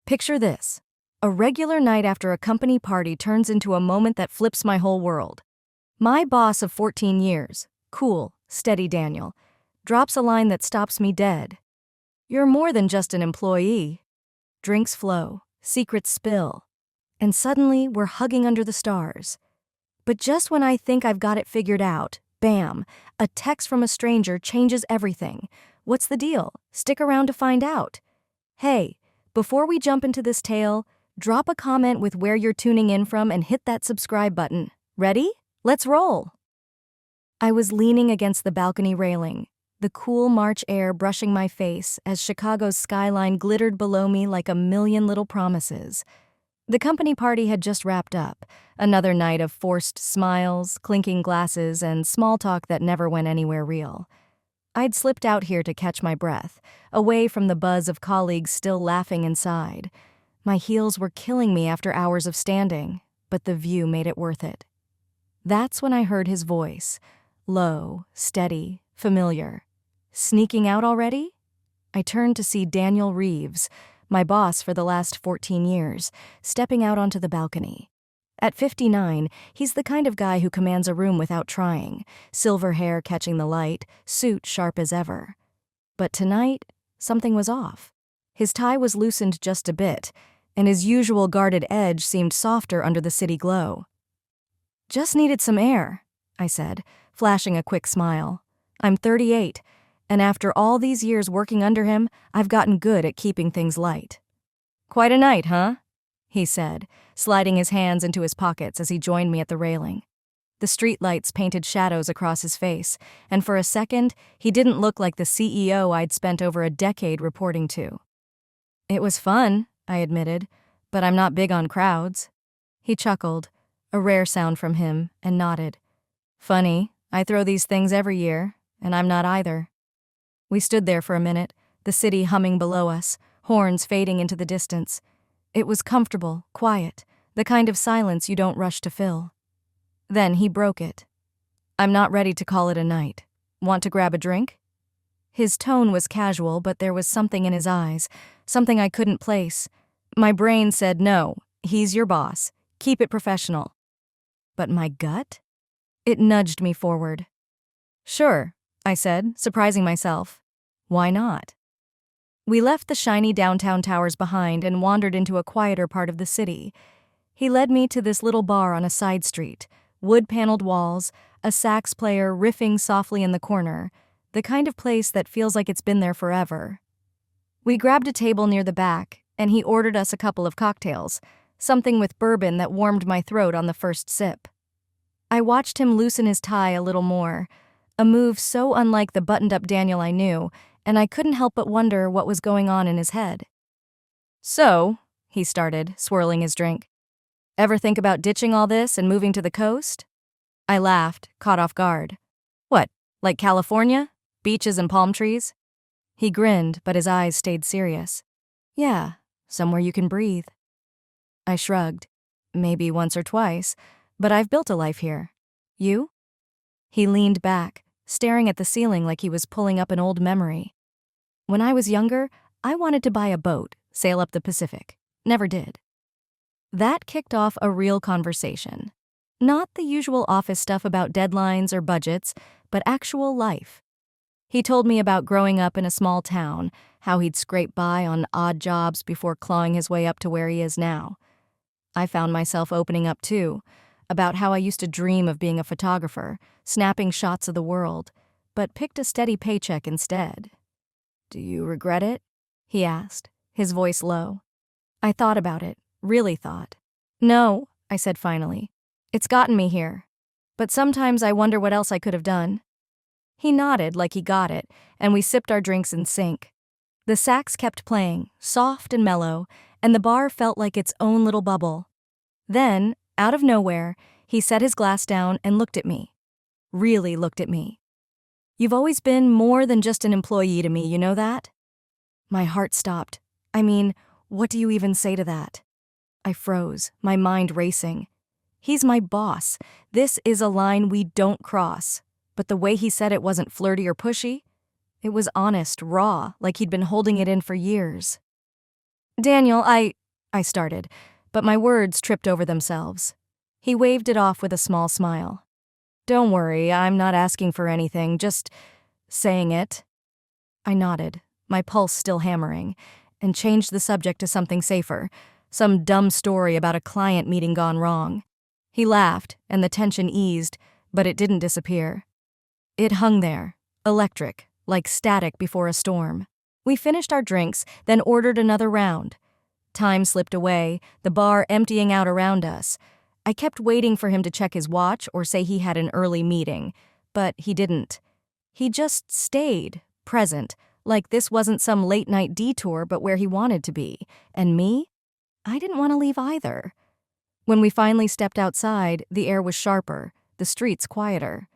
Picture this. A regular night after a company party turns into a moment that flips my whole world. My boss of 14 years, cool, steady Daniel, drops a line that stops me dead. "You're more than just an employee." Drinks flow, secrets spill, and suddenly we're hugging under the stars. But just when I think I've got it figured out, bam, a text from a stranger changes everything. What's the deal? Stick around to find out. Hey, before we jump into this tale, drop a comment with where you're tuning in from and hit that subscribe button. Ready? Let's roll! I was leaning against the balcony railing, the cool March air brushing my face as Chicago's skyline glittered below me like a million little promises. The company party had just wrapped up, another night of forced smiles, clinking glasses, and small talk that never went anywhere real. I'd slipped out here to catch my breath, away from the buzz of colleagues still laughing inside. My heels were killing me after hours of standing, but the view made it worth it. That's when I heard his voice, low, steady, familiar. Sneaking out already? I turned to see Daniel Reeves, my boss for the last 14 years, stepping out onto the balcony. At 59, he's the kind of guy who commands a room without trying, silver hair catching the light, suit sharp as ever. But tonight, something was off. His tie was loosened just a bit, and his usual guarded edge seemed softer under the city glow. "Just needed some air," I said, flashing a quick smile. "I'm 38, and after all these years working under him, I've gotten good at keeping things light." "Quite a night, huh?" he said, sliding his hands into his pockets as he joined me at the railing. The streetlights painted shadows across his face, and for a second, he didn't look like the CEO I'd spent over a decade reporting to. "It was fun," I admitted, "but I'm not big on crowds." He chuckled, a rare sound from him, and nodded. "Funny, I throw these things every year, and I'm not either." We stood there for a minute, the city humming below us, horns fading into the distance. It was comfortable, quiet, the kind of silence you don't rush to fill. Then he broke it. "I'm not ready to call it a night. Want to grab a drink?" His tone was casual, but there was something in his eyes, something I couldn't place. My brain said no, he's your boss. Keep it professional. But my gut? It nudged me forward. "Sure," I said, surprising myself. "Why not?" We left the shiny downtown towers behind and wandered into a quieter part of the city. He led me to this little bar on a side street, wood-paneled walls, a sax player riffing softly in the corner, the kind of place that feels like it's been there forever. We grabbed a table near the back, and he ordered us a couple of cocktails, something with bourbon that warmed my throat on the first sip. I watched him loosen his tie a little more, a move so unlike the buttoned-up Daniel I knew, and I couldn't help but wonder what was going on in his head. "So," he started, swirling his drink, "ever think about ditching all this and moving to the coast?" I laughed, caught off guard. "What, like California? Beaches and palm trees?" He grinned, but his eyes stayed serious. "Yeah, somewhere you can breathe." I shrugged. "Maybe once or twice, but I've built a life here. You?" He leaned back, staring at the ceiling like he was pulling up an old memory. "When I was younger, I wanted to buy a boat, sail up the Pacific. Never did." That kicked off a real conversation. Not the usual office stuff about deadlines or budgets, but actual life. He told me about growing up in a small town, how he'd scrape by on odd jobs before clawing his way up to where he is now. I found myself opening up too, about how I used to dream of being a photographer, snapping shots of the world, but picked a steady paycheck instead. "Do you regret it?" he asked, his voice low. I thought about it, really thought. "No," I said finally. "It's gotten me here. But sometimes I wonder what else I could have done." He nodded like he got it, and we sipped our drinks in sync. The sax kept playing, soft and mellow, and the bar felt like its own little bubble. Then, out of nowhere, he set his glass down and looked at me. Really looked at me. "You've always been more than just an employee to me, you know that?" My heart stopped. I mean, what do you even say to that? I froze, my mind racing. He's my boss. This is a line we don't cross. But the way he said it wasn't flirty or pushy. It was honest, raw, like he'd been holding it in for years. "Daniel, I started, but my words tripped over themselves. He waved it off with a small smile. Don't worry, I'm not asking for anything, just saying it. I nodded, my pulse still hammering, and changed the subject to something safer, some dumb story about a client meeting gone wrong. He laughed, and the tension eased, but it didn't disappear. It hung there, electric, like static before a storm. We finished our drinks, then ordered another round. Time slipped away, the bar emptying out around us. I kept waiting for him to check his watch or say he had an early meeting, but he didn't. He just stayed, present, like this wasn't some late-night detour but where he wanted to be. And me? I didn't want to leave either. When we finally stepped outside, the air was sharper, the streets quieter.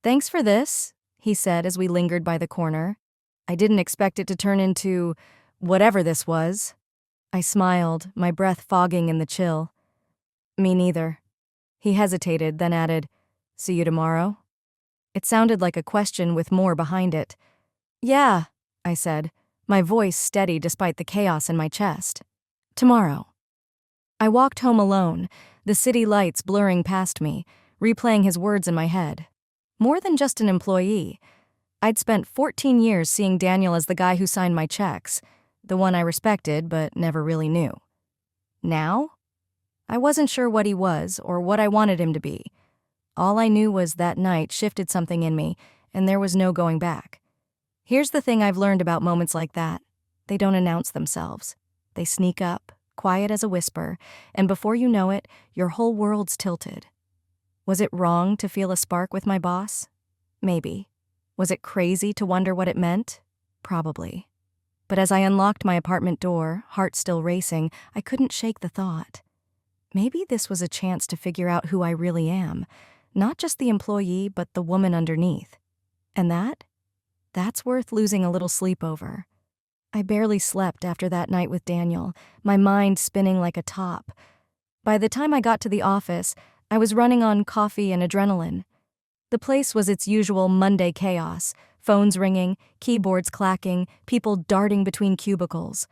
Thanks for this, he said as we lingered by the corner. I didn't expect it to turn into whatever this was. I smiled, my breath fogging in the chill. Me neither. He hesitated, then added, See you tomorrow? It sounded like a question with more behind it. Yeah, I said, my voice steady despite the chaos in my chest. Tomorrow. I walked home alone, the city lights blurring past me, replaying his words in my head. More than just an employee. I'd spent 14 years seeing Daniel as the guy who signed my checks, the one I respected but never really knew. Now? I wasn't sure what he was or what I wanted him to be. All I knew was that night shifted something in me, and there was no going back. Here's the thing I've learned about moments like that. They don't announce themselves. They sneak up, quiet as a whisper, and before you know it, your whole world's tilted. Was it wrong to feel a spark with my boss? Maybe. Was it crazy to wonder what it meant? Probably. But as I unlocked my apartment door, heart still racing, I couldn't shake the thought. Maybe this was a chance to figure out who I really am, not just the employee, but the woman underneath. And that's worth losing a little sleep over. I barely slept after that night with Daniel, my mind spinning like a top. By the time I got to the office, I was running on coffee and adrenaline. The place was its usual Monday chaos, phones ringing, keyboards clacking, people darting between cubicles.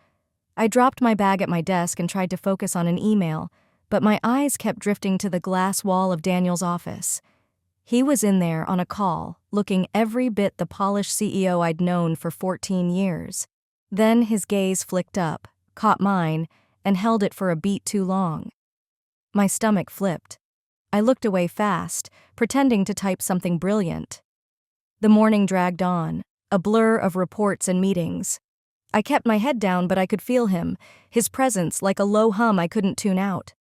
I dropped my bag at my desk and tried to focus on an email, but my eyes kept drifting to the glass wall of Daniel's office. He was in there on a call, looking every bit the polished CEO I'd known for 14 years. Then his gaze flicked up, caught mine, and held it for a beat too long. My stomach flipped. I looked away fast, pretending to type something brilliant. The morning dragged on, a blur of reports and meetings. I kept my head down, but I could feel him, his presence like a low hum I couldn't tune out.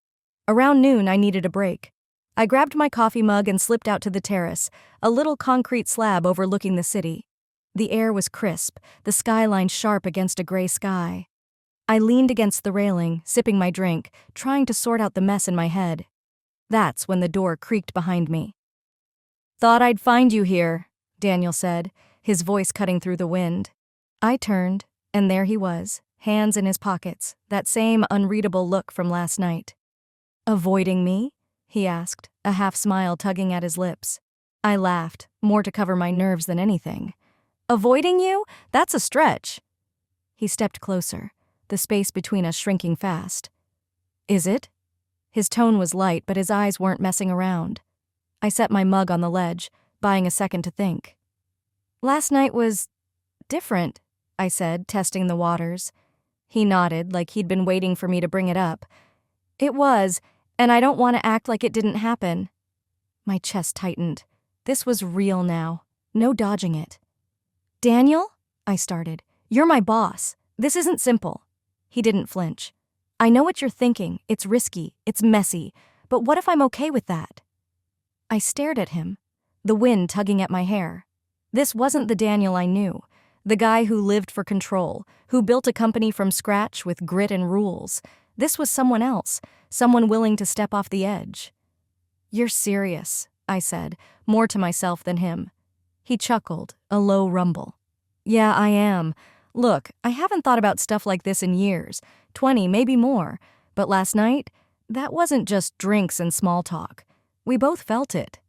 Around noon, I needed a break. I grabbed my coffee mug and slipped out to the terrace, a little concrete slab overlooking the city. The air was crisp, the skyline sharp against a gray sky. I leaned against the railing, sipping my drink, trying to sort out the mess in my head. That's when the door creaked behind me. Thought I'd find you here, Daniel said, his voice cutting through the wind. I turned, and there he was, hands in his pockets, that same unreadable look from last night. Avoiding me? He asked, a half smile tugging at his lips. I laughed, more to cover my nerves than anything. Avoiding you? That's a stretch. He stepped closer, the space between us shrinking fast. Is it? His tone was light, but his eyes weren't messing around. I set my mug on the ledge, buying a second to think. Last night was different, I said, testing the waters. He nodded, like he'd been waiting for me to bring it up. It was, and I don't want to act like it didn't happen. My chest tightened. This was real now. No dodging it. Daniel? I started. You're my boss. This isn't simple. He didn't flinch. I know what you're thinking. It's risky. It's messy. But what if I'm okay with that? I stared at him, the wind tugging at my hair. This wasn't the Daniel I knew, the guy who lived for control, who built a company from scratch with grit and rules. This was someone else, someone willing to step off the edge. You're serious, I said, more to myself than him. He chuckled, a low rumble. Yeah, I am. Look, I haven't thought about stuff like this in years, 20, maybe more. But last night, that wasn't just drinks and small talk. We both felt it.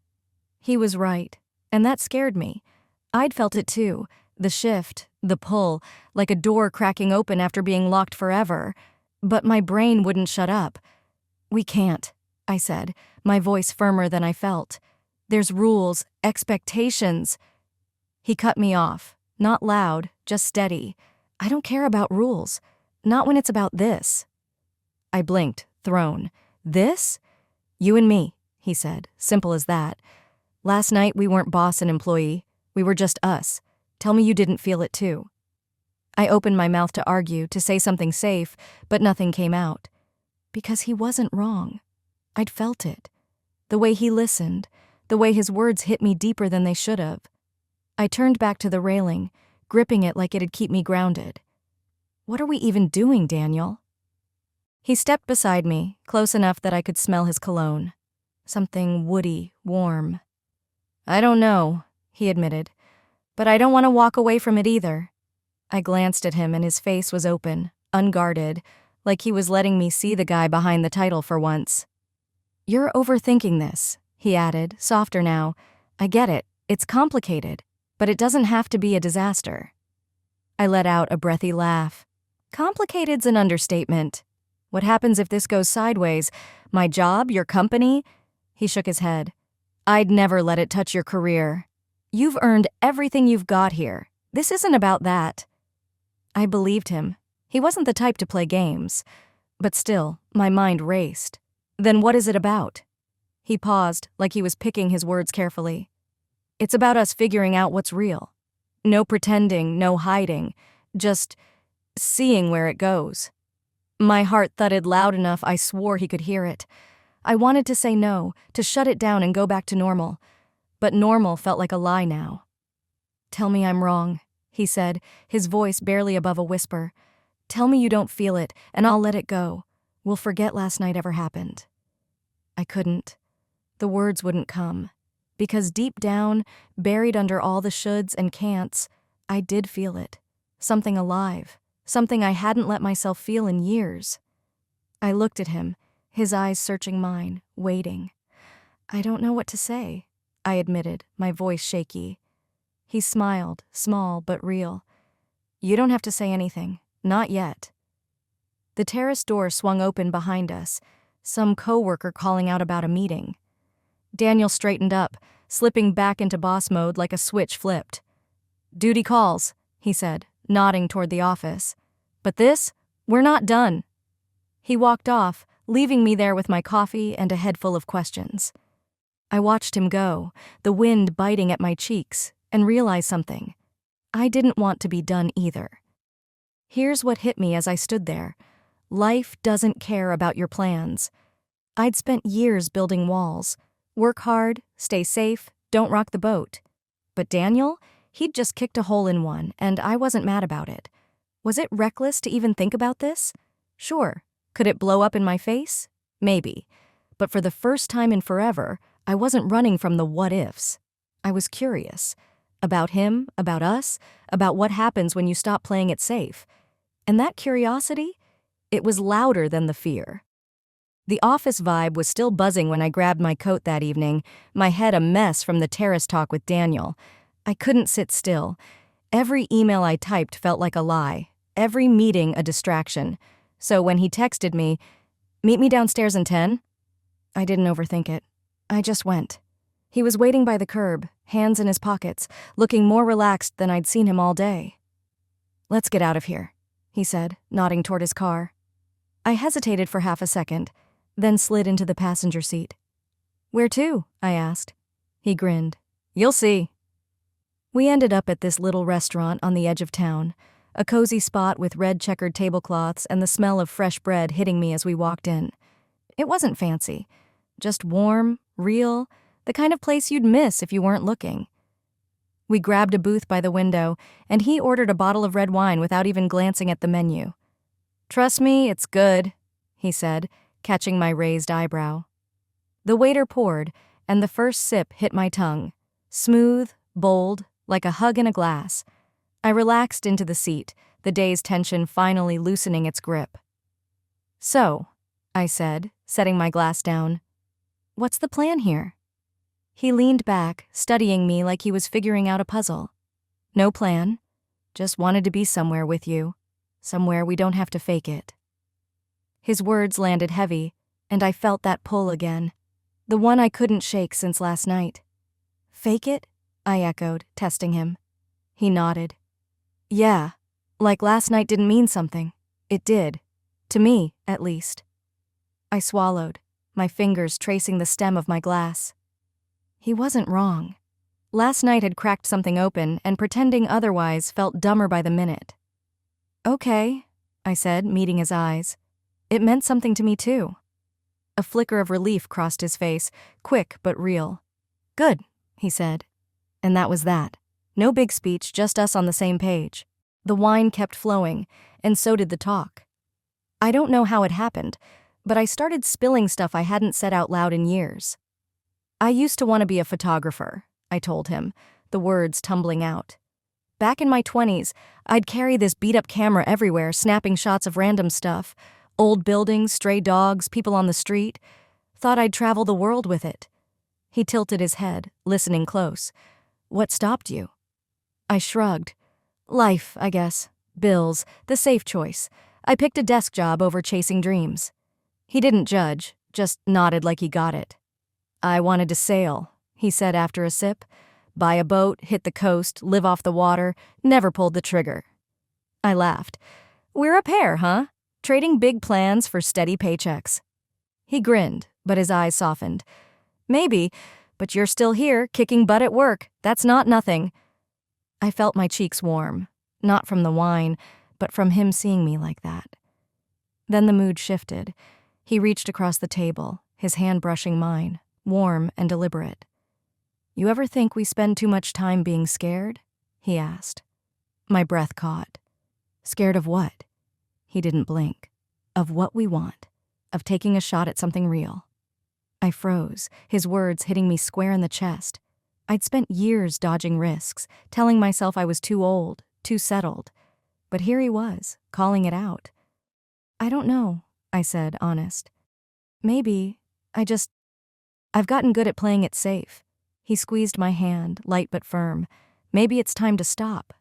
He was right, and that scared me. I'd felt it too, the shift, the pull, like a door cracking open after being locked forever. But my brain wouldn't shut up. "We can't," I said, my voice firmer than I felt. "There's rules, expectations." He cut me off, not loud, just steady. "I don't care about rules. Not when it's about this." I blinked, thrown. "This?" "You and me," he said, simple as that. "Last night we weren't boss and employee. We were just us. Tell me you didn't feel it too." I opened my mouth to argue, to say something safe, but nothing came out. Because he wasn't wrong. I'd felt it. The way he listened, the way his words hit me deeper than they should have. I turned back to the railing, gripping it like it'd keep me grounded. "What are we even doing, Daniel?" He stepped beside me, close enough that I could smell his cologne. Something woody, warm. "I don't know," he admitted, "but I don't want to walk away from it either." I glanced at him and his face was open, unguarded, like he was letting me see the guy behind the title for once. "You're overthinking this," he added, softer now. "I get it. It's complicated, but it doesn't have to be a disaster." I let out a breathy laugh. "Complicated's an understatement. What happens if this goes sideways? My job, your company?" He shook his head. "I'd never let it touch your career. You've earned everything you've got here. This isn't about that." I believed him. He wasn't the type to play games. But still, my mind raced. "Then what is it about?" He paused, like he was picking his words carefully. "It's about us figuring out what's real. No pretending, no hiding. Just seeing where it goes." My heart thudded loud enough I swore he could hear it. I wanted to say no, to shut it down and go back to normal. But normal felt like a lie now. "Tell me I'm wrong," he said, his voice barely above a whisper. "Tell me you don't feel it, and I'll let it go. We'll forget last night ever happened." I couldn't. The words wouldn't come. Because deep down, buried under all the shoulds and can'ts, I did feel it. Something alive. Something I hadn't let myself feel in years. I looked at him, his eyes searching mine, waiting. "I don't know what to say," I admitted, my voice shaky. He smiled, small but real. "You don't have to say anything. Not yet." The terrace door swung open behind us, some coworker calling out about a meeting. Daniel straightened up, slipping back into boss mode like a switch flipped. "Duty calls," he said, nodding toward the office. "But this? We're not done." He walked off, leaving me there with my coffee and a head full of questions. I watched him go, the wind biting at my cheeks, and realized something. I didn't want to be done either. Here's what hit me as I stood there. Life doesn't care about your plans. I'd spent years building walls. Work hard, stay safe, don't rock the boat. But Daniel? He'd just kicked a hole in one, and I wasn't mad about it. Was it reckless to even think about this? Sure. Could it blow up in my face? Maybe. But for the first time in forever, I wasn't running from the what-ifs. I was curious. About him, about us, about what happens when you stop playing it safe. And that curiosity, it was louder than the fear. The office vibe was still buzzing when I grabbed my coat that evening, my head a mess from the terrace talk with Daniel. I couldn't sit still. Every email I typed felt like a lie, every meeting a distraction. So when he texted me, "Meet me downstairs in 10?" I didn't overthink it. I just went. He was waiting by the curb, hands in his pockets, looking more relaxed than I'd seen him all day. "Let's get out of here," he said, nodding toward his car. I hesitated for half a second, then slid into the passenger seat. "Where to?" I asked. He grinned. "You'll see." We ended up at this little restaurant on the edge of town, a cozy spot with red checkered tablecloths and the smell of fresh bread hitting me as we walked in. It wasn't fancy, just warm, real, the kind of place you'd miss if you weren't looking. We grabbed a booth by the window, and he ordered a bottle of red wine without even glancing at the menu. "Trust me, it's good," he said, catching my raised eyebrow. The waiter poured, and the first sip hit my tongue. Smooth, bold, like a hug in a glass. I relaxed into the seat, the day's tension finally loosening its grip. "So," I said, setting my glass down, "what's the plan here?" He leaned back, studying me like he was figuring out a puzzle. "No plan. Just wanted to be somewhere with you. Somewhere we don't have to fake it." His words landed heavy, and I felt that pull again. The one I couldn't shake since last night. Fake it? I echoed, testing him. He nodded. Yeah, like last night didn't mean something. It did. To me, at least. I swallowed, my fingers tracing the stem of my glass. He wasn't wrong. Last night had cracked something open, and pretending otherwise felt dumber by the minute. Okay, I said, meeting his eyes. It meant something to me too. A flicker of relief crossed his face, quick but real. Good, he said. And that was that. No big speech, just us on the same page. The wine kept flowing, and so did the talk. I don't know how it happened, but I started spilling stuff I hadn't said out loud in years. I used to want to be a photographer, I told him, the words tumbling out. Back in my 20s, I'd carry this beat-up camera everywhere, snapping shots of random stuff. Old buildings, stray dogs, people on the street. Thought I'd travel the world with it. He tilted his head, listening close. What stopped you? I shrugged. Life, I guess. Bills, the safe choice. I picked a desk job over chasing dreams. He didn't judge, just nodded like he got it. I wanted to sail, he said after a sip. Buy a boat, hit the coast, live off the water, never pulled the trigger. I laughed. We're a pair, huh? Trading big plans for steady paychecks. He grinned, but his eyes softened. Maybe, but you're still here, kicking butt at work. That's not nothing. I felt my cheeks warm, not from the wine, but from him seeing me like that. Then the mood shifted. He reached across the table, his hand brushing mine, warm and deliberate. You ever think we spend too much time being scared? He asked. My breath caught. Scared of what? He didn't blink. Of what we want. Of taking a shot at something real. I froze, his words hitting me square in the chest. I'd spent years dodging risks, telling myself I was too old, too settled. But here he was, calling it out. I don't know, I said, honest. Maybe, I've gotten good at playing it safe. He squeezed my hand, light but firm. Maybe it's time to stop.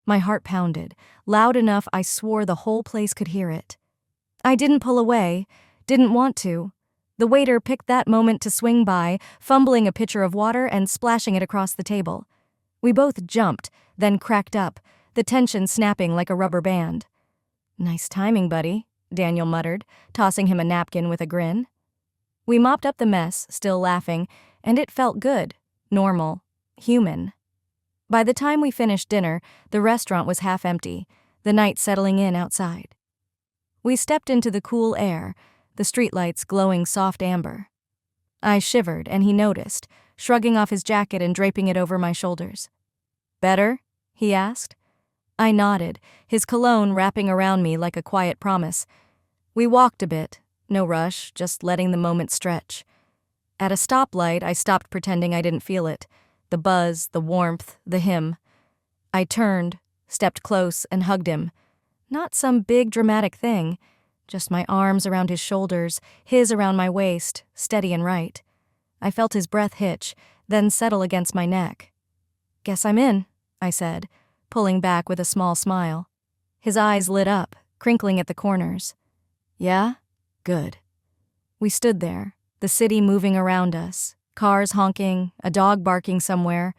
My heart pounded, loud enough I swore the whole place could hear it. I didn't pull away, didn't want to. The waiter picked that moment to swing by, fumbling a pitcher of water and splashing it across the table. We both jumped, then cracked up, the tension snapping like a rubber band. Nice timing, buddy, Daniel muttered, tossing him a napkin with a grin. We mopped up the mess, still laughing, and it felt good, normal, human. By the time we finished dinner, the restaurant was half empty, the night settling in outside. We stepped into the cool air, the streetlights glowing soft amber. I shivered, and he noticed, shrugging off his jacket and draping it over my shoulders. Better? He asked. I nodded, his cologne wrapping around me like a quiet promise. We walked a bit, no rush, just letting the moment stretch. At a stoplight, I stopped pretending I didn't feel it. The buzz, the warmth, the him. I turned, stepped close, and hugged him. Not some big dramatic thing, just my arms around his shoulders, his around my waist, steady and right. I felt his breath hitch, then settle against my neck. Guess I'm in, I said, pulling back with a small smile. His eyes lit up, crinkling at the corners. Yeah? Good. We stood there, the city moving around us, cars honking, a dog barking somewhere,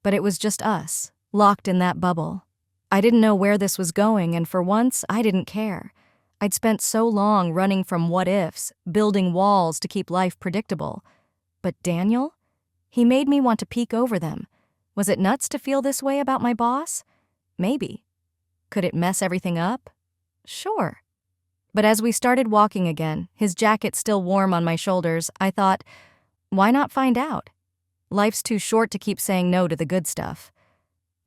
but it was just us, locked in that bubble. I didn't know where this was going, and for once, I didn't care. I'd spent so long running from what-ifs, building walls to keep life predictable. But Daniel? He made me want to peek over them. Was it nuts to feel this way about my boss? Maybe. Could it mess everything up? Sure. But as we started walking again, his jacket still warm on my shoulders, I thought, why not find out? Life's too short to keep saying no to the good stuff.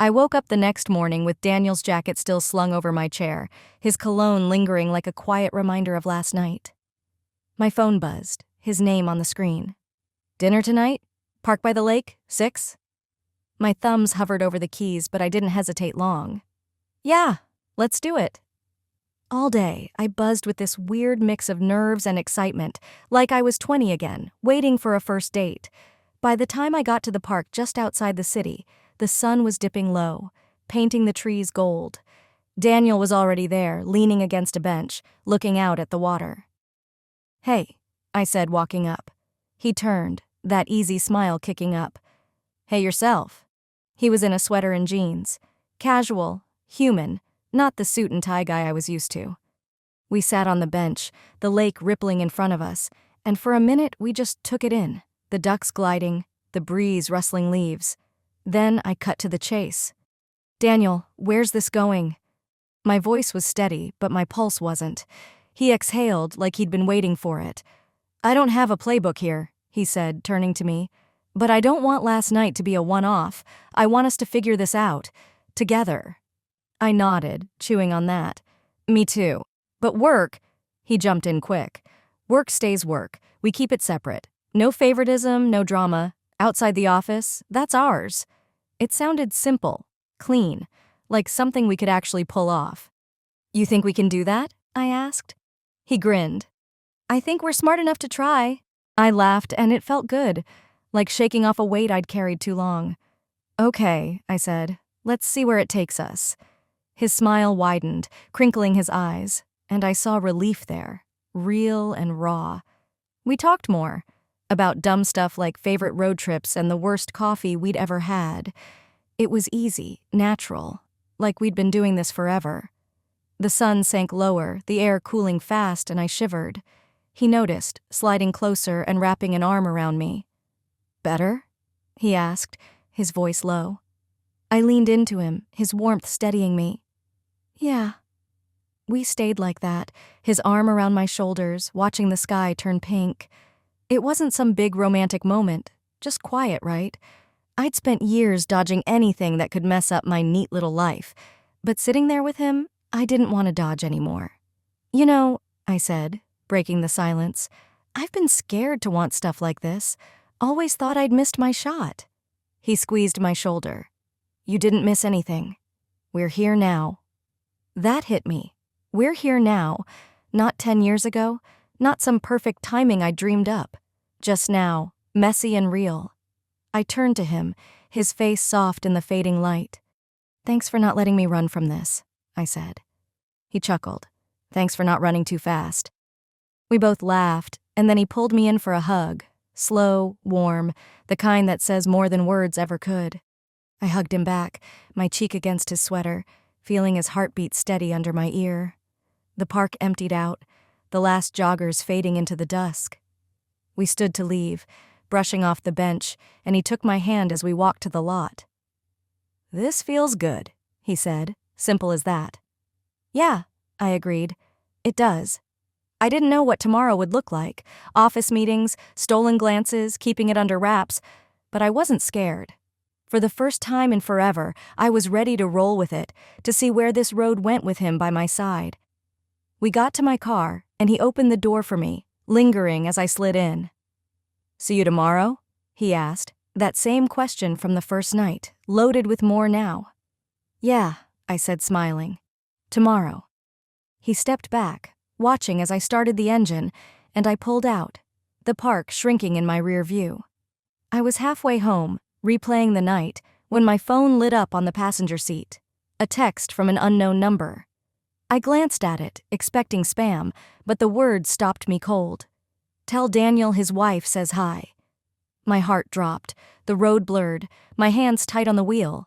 I woke up the next morning with Daniel's jacket still slung over my chair, his cologne lingering like a quiet reminder of last night. My phone buzzed, his name on the screen. Dinner tonight? Park by the lake? 6? My thumbs hovered over the keys, but I didn't hesitate long. Yeah, let's do it. All day, I buzzed with this weird mix of nerves and excitement, like I was 20 again, waiting for a first date. By the time I got to the park just outside the city, the sun was dipping low, painting the trees gold. Daniel was already there, leaning against a bench, looking out at the water. "Hey," I said, walking up. He turned, that easy smile kicking up. "Hey yourself." He was in a sweater and jeans. Casual, human, not the suit and tie guy I was used to. We sat on the bench, the lake rippling in front of us, and for a minute we just took it in, the ducks gliding, the breeze rustling leaves. Then I cut to the chase. "Daniel, where's this going?" My voice was steady, but my pulse wasn't. He exhaled like he'd been waiting for it. "I don't have a playbook here," he said, turning to me. "But I don't want last night to be a one-off. I want us to figure this out. Together." I nodded, chewing on that. "Me too. But work," he jumped in quick. "Work stays work. We keep it separate. No favoritism, no drama. Outside the office, that's ours." It sounded simple, clean, like something we could actually pull off. "You think we can do that?" I asked. He grinned. "I think we're smart enough to try." I laughed, and it felt good, like shaking off a weight I'd carried too long. "Okay," I said. "Let's see where it takes us." His smile widened, crinkling his eyes, and I saw relief there, real and raw. We talked more, about dumb stuff like favorite road trips and the worst coffee we'd ever had. It was easy, natural, like we'd been doing this forever. The sun sank lower, the air cooling fast, and I shivered. He noticed, sliding closer and wrapping an arm around me. "Better?" he asked, his voice low. I leaned into him, his warmth steadying me. "Yeah." We stayed like that, his arm around my shoulders, watching the sky turn pink. It wasn't some big romantic moment, just quiet, right? I'd spent years dodging anything that could mess up my neat little life, but sitting there with him, I didn't want to dodge anymore. "You know," I said, breaking the silence, "I've been scared to want stuff like this. Always thought I'd missed my shot." He squeezed my shoulder. "You didn't miss anything. We're here now." That hit me. We're here now, not 10 years ago, not some perfect timing I dreamed up. Just now, messy and real. I turned to him, his face soft in the fading light. "Thanks for not letting me run from this," I said. He chuckled. "Thanks for not running too fast." We both laughed, and then he pulled me in for a hug, slow, warm, the kind that says more than words ever could. I hugged him back, my cheek against his sweater, feeling his heartbeat steady under my ear. The park emptied out, the last joggers fading into the dusk. We stood to leave, brushing off the bench, and he took my hand as we walked to the lot. "This feels good," he said, simple as that. "Yeah," I agreed. "It does." I didn't know what tomorrow would look like, office meetings, stolen glances, keeping it under wraps, but I wasn't scared. For the first time in forever, I was ready to roll with it, to see where this road went with him by my side. We got to my car, and he opened the door for me, lingering as I slid in. "See you tomorrow?" he asked, that same question from the first night, loaded with more now. "Yeah," I said, smiling. "Tomorrow." He stepped back, watching as I started the engine, and I pulled out, the park shrinking in my rear view. I was halfway home, replaying the night, when my phone lit up on the passenger seat. A text from an unknown number. I glanced at it, expecting spam, but the words stopped me cold. "Tell Daniel his wife says hi." My heart dropped, the road blurred, my hands tight on the wheel.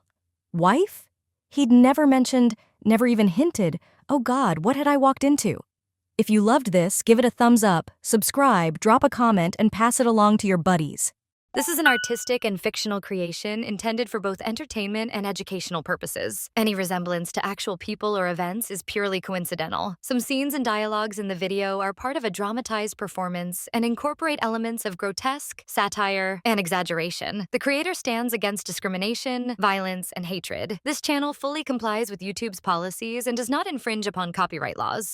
Wife? He'd never mentioned, never even hinted. Oh God, what had I walked into? If you loved this, give it a thumbs up, subscribe, drop a comment, and pass it along to your buddies. This is an artistic and fictional creation intended for both entertainment and educational purposes. Any resemblance to actual people or events is purely coincidental. Some scenes and dialogues in the video are part of a dramatized performance and incorporate elements of grotesque, satire, and exaggeration. The creator stands against discrimination, violence, and hatred. This channel fully complies with YouTube's policies and does not infringe upon copyright laws.